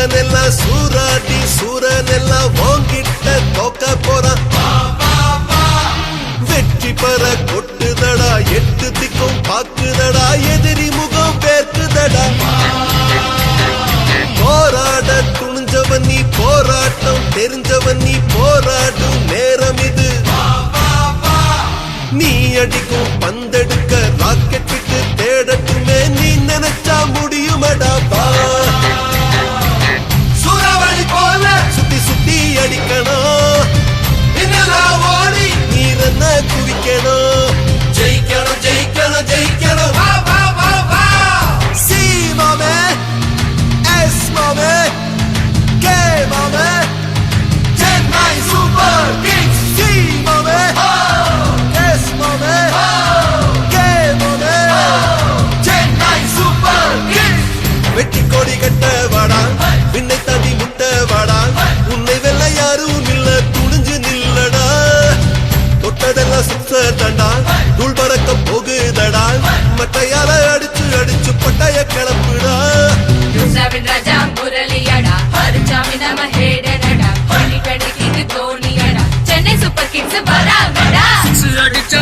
சூரனெல்லாம் சூராடி சூரனெல்லாம் வாங்கிட்ட தோக்க போறான். வெற்றி பெற கொட்டுதடா எட்டு திக்கும் பாக்குதடா எதிரி முகம் பேர்க்குதடா. போராட துணிஞ்சவன் நீ போராட்டம் தெரிஞ்சவன் நீ போராடும் நேரம் இது. நீ அடிக்கும் பந்தெடுக்க ராக்கெட் விட்டு தேடட்டுமே நீ நினைச்சா முடியுமடா. சூறாவளி போல சுத்தி சுத்தி அடிக்கணும் ஓடி நீர் என்ன குவிக்கணும். ஜெயிக்கணும் ஜெயிக்கணும் ஜெயிக்கணும். சி மாமே எஸ் மாமே கே மாமே சென்னை சூப்பர் கிங்ஸ். சி மாமே எஸ் மாமே கே மாமே சென்னை சூப்பர் கிங்ஸ். வெற்றி கொடி கட்ட வாடா விண்ணை தாண்டி முட்ட வாடா உன்னை வெல்ல யாரும் இல்ல துணிஞ்சு நில்லடா. தொட்டதெல்லாம் சிக்ஸர் தண்டா தூள் பறக்க போகுதடா மட்டையால அடிச்சு அடிச்சு பட்டாய கிளப்புடா. ராஜா முரளியடா ஹரிச்சாமி நம்ம ஹேடனடா 2020 இது தோனியடா சென்னை சூப்பர் கிங்ஸ் வராங்கடா. அடிச்ச